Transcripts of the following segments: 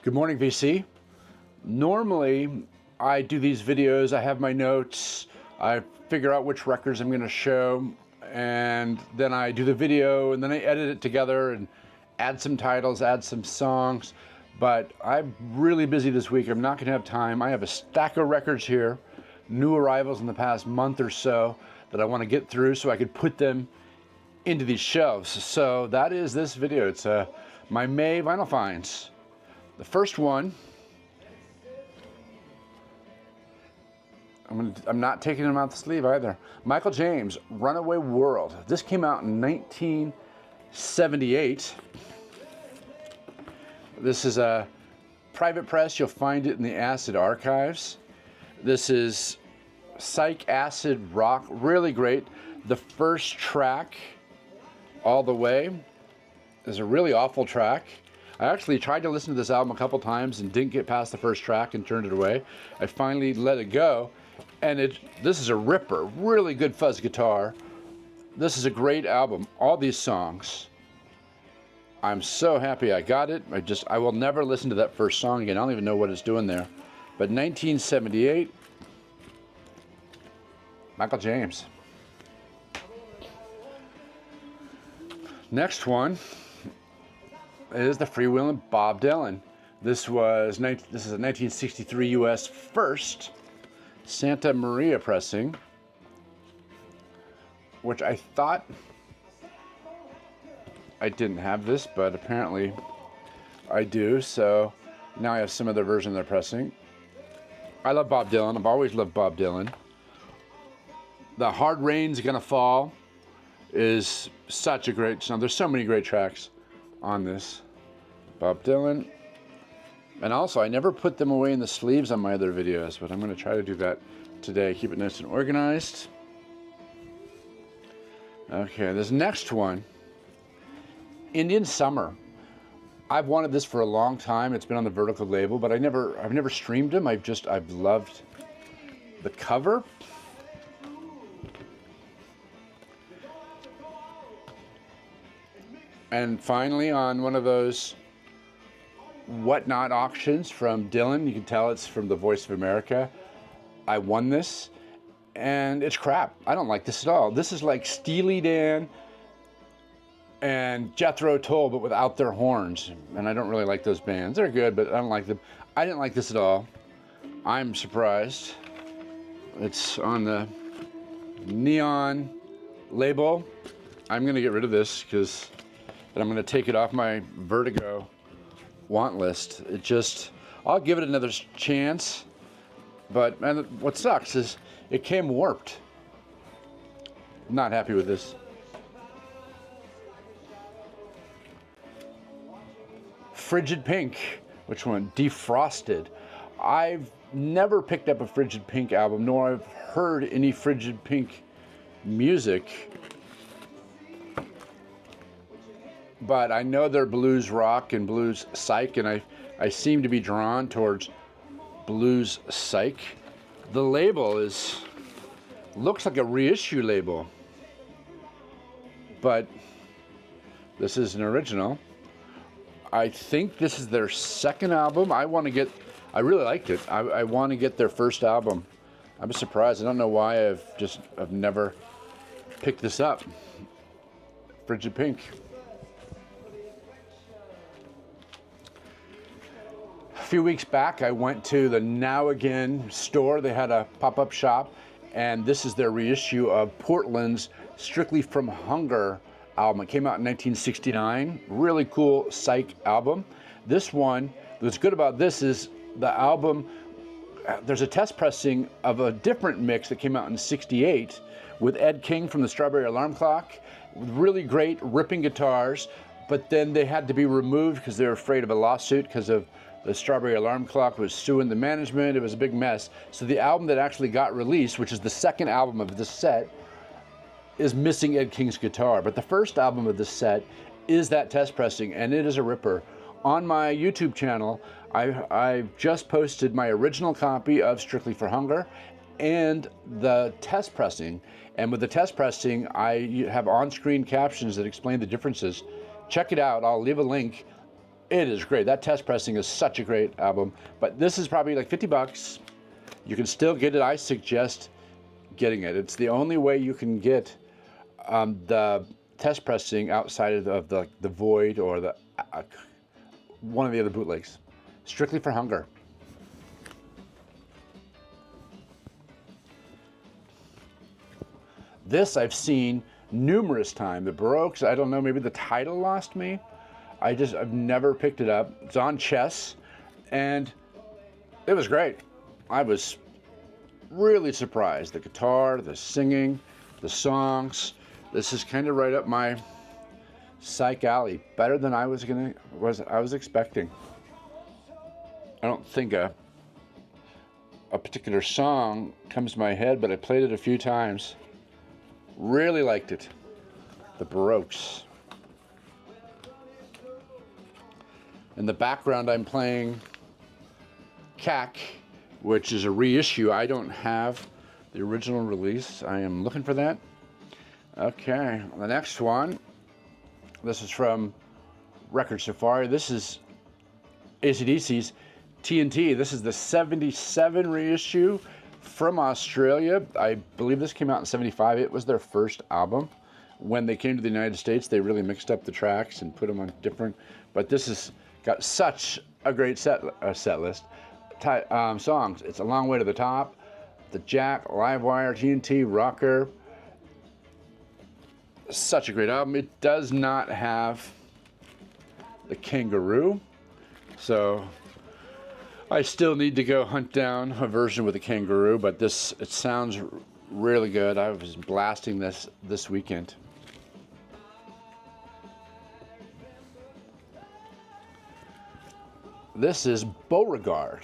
Good morning, VC. Normally, I do these videos, I have my notes, I figure out which records I'm going to show, and then I do the video, and then I edit it together and add some titles, add some songs. But I'm really busy this week. I'm not going to have time. I have a stack of records here, new arrivals in the past month or so that I want to get through so I could put them into these shelves. So that is this video. It's my May vinyl finds. The first one, I'm not taking them out the sleeve either. Michael James, Runaway World. This came out in 1978. This is a private press. You'll find it in the Acid Archives. This is Psych Acid Rock, really great. The first track, All the Way, is a really awful track. I actually tried to listen to this album a couple times and didn't get past the first track and turned it away. I finally let it go, and this is a ripper, really good fuzz guitar. This is a great album, all these songs. I'm so happy I got it. I will never listen to that first song again. I don't even know what it's doing there. But 1978, Michael James. Next one is the Freewheelin Bob Dylan. This is a 1963 US first Santa Maria pressing, which I thought I didn't have this, but apparently I do. So now I have some other version they're pressing. I love Bob Dylan. I've always loved Bob Dylan. The Hard Rain's Gonna Fall is such a great song. There's so many great tracks on this. Bob Dylan. And also, I never put them away in the sleeves on my other videos, but I'm going to try to do that today. Keep it nice and organized. Okay, this next one, Indian Summer. I've wanted this for a long time. It's been on the Vertigo label, but I've never streamed them. I've loved the cover. And finally, on one of those whatnot auctions from Dylan, you can tell it's from the Voice of America, I won this, and it's crap. I don't like this at all. This is like Steely Dan and Jethro Tull, but without their horns. And I don't really like those bands. They're good, but I don't like them. I didn't like this at all. I'm surprised. It's on the neon label. I'm going to get rid of this because I'm going to take it off my Vertigo want list. I'll give it another chance, but what sucks is it came warped. Not happy with this. Frigid Pink, which one? Defrosted. I've never picked up a Frigid Pink album, nor I've heard any Frigid Pink music. But I know they're blues rock and blues psych, and I seem to be drawn towards blues psych. The label looks like a reissue label, but this is an original. I think this is their second album. I really liked it. I want to get their first album. I'm surprised. I don't know why I've never picked this up. Frigid Pink. A few weeks back, I went to the Now Again store. They had a pop-up shop, and this is their reissue of Portland's Strictly From Hunger album. It came out in 1969. Really cool psych album. This one, what's good about this is the album, there's a test pressing of a different mix that came out in 68 with Ed King from the Strawberry Alarm Clock. Really great ripping guitars, but then they had to be removed because they were afraid of a lawsuit because of the Strawberry Alarm Clock was suing the management. It was a big mess. So the album that actually got released, which is the second album of this set, is missing Ed King's guitar. But the first album of this set is that test pressing, and it is a ripper. On my YouTube channel, I've just posted my original copy of Strictly for Hunger and the test pressing. And with the test pressing, I have on-screen captions that explain the differences. Check it out. I'll leave a link It is great. That test pressing is such a great album. But this is probably like 50 bucks. You can still get it. I suggest getting it. It's the only way you can get the test pressing outside of the Void or the one of the other bootlegs. Strictly for Hunger. This I've seen numerous times. The Baroques, I don't know, maybe the title lost me. I've never picked it up. It's on Chess, and it was great. I was really surprised. The guitar, the singing, the songs. This is kind of right up my Psych alley. Better than I was expecting. I don't think a particular song comes to my head, but I played it a few times. Really liked it. The Baroques. In the background, I'm playing catchy, which is a reissue. I don't have the original release. I am looking for that. Okay, the next one. This is from Record Safari. This is AC/DC's T.N.T. This is the 77 reissue from Australia. I believe this came out in 75. It was their first album. When they came to the United States, they really mixed up the tracks and put them on different, but this has got such a great set list. Songs. It's A Long Way to the Top, The Jack, Livewire, T.N.T, Rocker. Such a great album. It does not have the Kangaroo, so I still need to go hunt down a version with a Kangaroo, but it sounds really good. I was blasting this weekend. This is Boauregarde.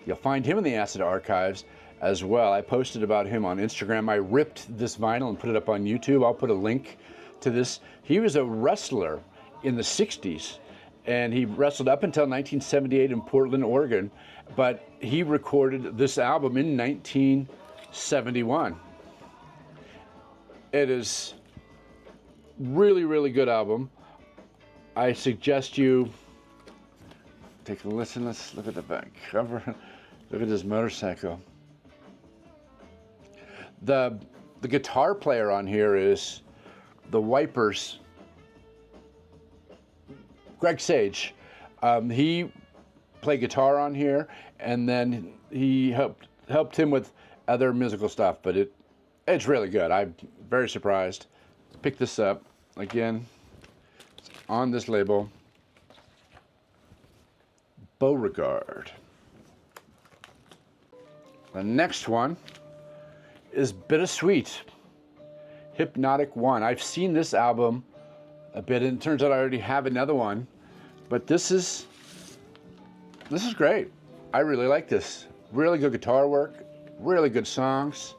You'll find him in the Acid Archives as well. I posted about him on Instagram. I ripped this vinyl and put it up on YouTube. I'll put a link to this. He was a wrestler in the 60s, and he wrestled up until 1978 in Portland, Oregon, but he recorded this album in 1971. It is really, really good album. I suggest you take a listen. Let's look at the back cover. Look at this motorcycle. The guitar player on here is the Wipers, Greg Sage. He played guitar on here, and then he helped him with other musical stuff, but it's really good. I'm very surprised. Pick this up again. It's on this label. Boauregarde. The next one is Bittersweet, Hypnotic 1. I've seen this album a bit, and it turns out I already have another one, but this is great. I really like this. Really good guitar work, really good songs.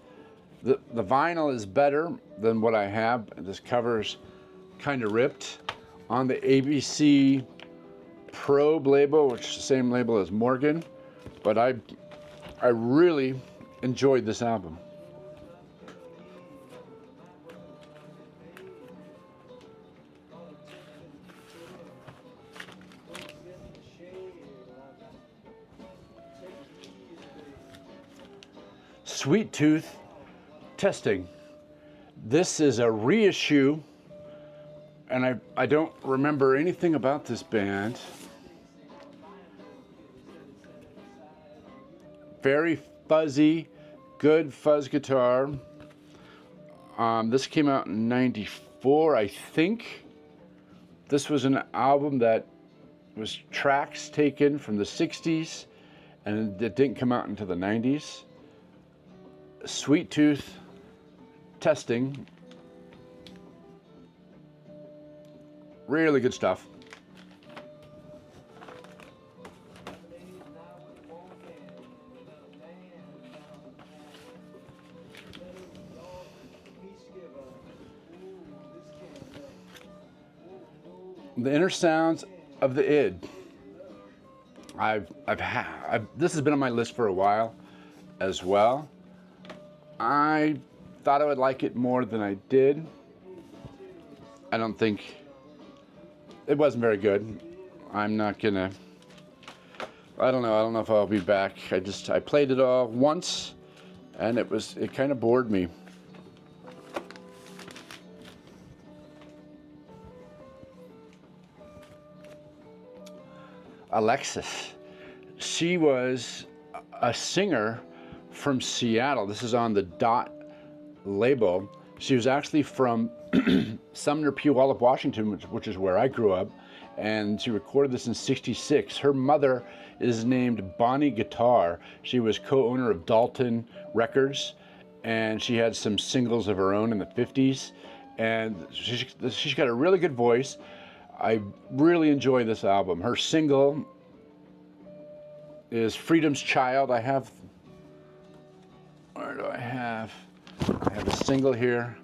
The vinyl is better than what I have. This cover's kind of ripped. On the ABC Probe label, which is the same label as Morgan, but I really enjoyed this album. Sweet Tooth Testing. This is a reissue, and I don't remember anything about this band. Very fuzzy, good fuzz guitar. This came out in '94, I think. This was an album that was tracks taken from the 60s, and it didn't come out until the 90s. Sweet Tooth Testing. Really good stuff. The Inner Sounds of the Id. This has been on my list for a while as well. I thought I would like it more than I did. I don't think it wasn't very good. I'm not gonna, I don't know if I'll be back. I played it all once and it kind of bored me. Alexys. She was a singer from Seattle. This is on the Dot label. She was actually from Sumner, Puyallup, Washington, which is where I grew up, and she recorded this in '66. Her mother is named Bonnie Guitar. She was co-owner of Dalton Records, and she had some singles of her own in the '50s, and she's got a really good voice. I really enjoy this album. Her single is Freedom's Child. Where do I have? I have a single here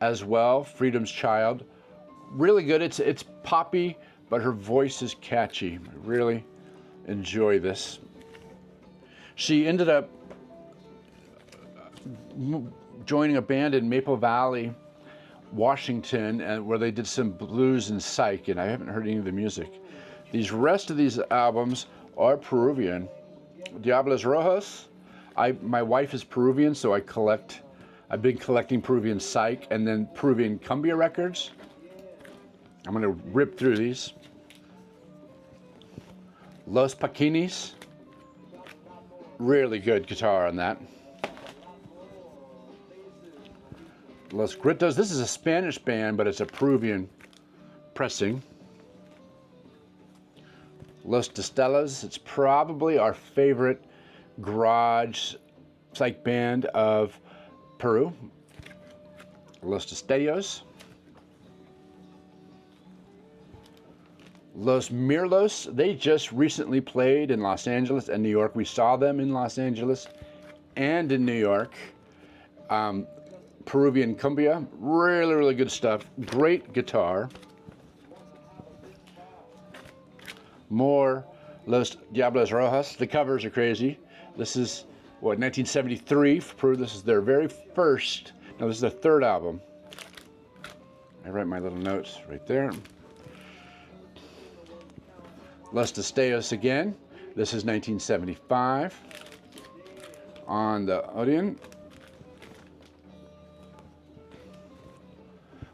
as well, Freedom's Child. Really good. It's poppy, but her voice is catchy. I really enjoy this. She ended up joining a band in Maple Valley, Washington, and where they did some blues and psych, and I haven't heard any of the music. These rest of these albums are Peruvian. Diablos Rojos. My wife is Peruvian, so I've been collecting Peruvian Psych and then Peruvian Cumbia records. I'm gonna rip through these. Los Paquinis. Really good guitar on that. Los Gitritos. This is a Spanish band, but it's a Peruvian pressing. Los Estrellas. It's probably our favorite garage psych band of Peru. Los Destellos. Los Mirlos. They just recently played in Los Angeles and New York. We saw them in Los Angeles and in New York. Peruvian Cumbia, really, really good stuff. Great guitar. More Los Diablos Rojos. The covers are crazy. This is, what, 1973 for Peru. This is their very first, no, this is their third album. I write my little notes right there. Los Destellos again. This is 1975 on the Odeon.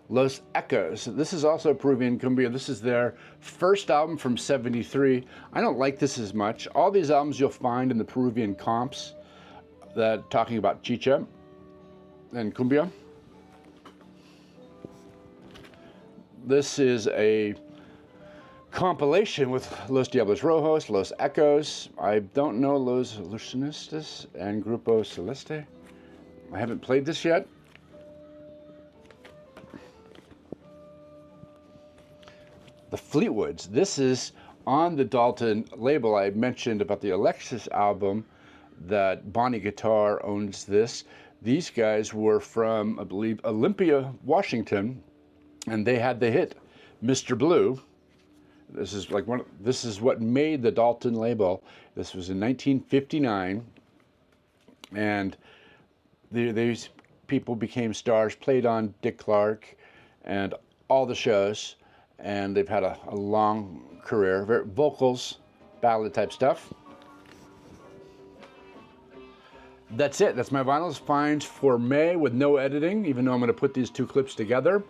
Los Echos. This is also Peruvian Cumbia. This is their first album from '73. I don't like this as much. All these albums you'll find in the Peruvian comps that talking about chicha and cumbia. This is a compilation with Los Diablos Rojos, Los Echos. I don't know Los Ilusionistas and Grupo Celeste. I haven't played this yet. The Fleetwoods. This is on the Dalton label. I mentioned about the Alexys album that Bonnie Guitar owns this. These guys were from, I believe, Olympia, Washington, and they had the hit Mr. Blue. This is like this is what made the Dalton label. This was in 1959, and these people became stars, played on Dick Clark and all the shows. And they've had a long career. Vocals, ballad type stuff. That's it. That's my vinyls finds for May with no editing, even though I'm going to put these two clips together.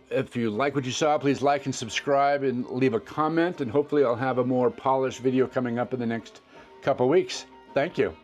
If you like what you saw, please like and subscribe and leave a comment. And hopefully I'll have a more polished video coming up in the next couple weeks. Thank you.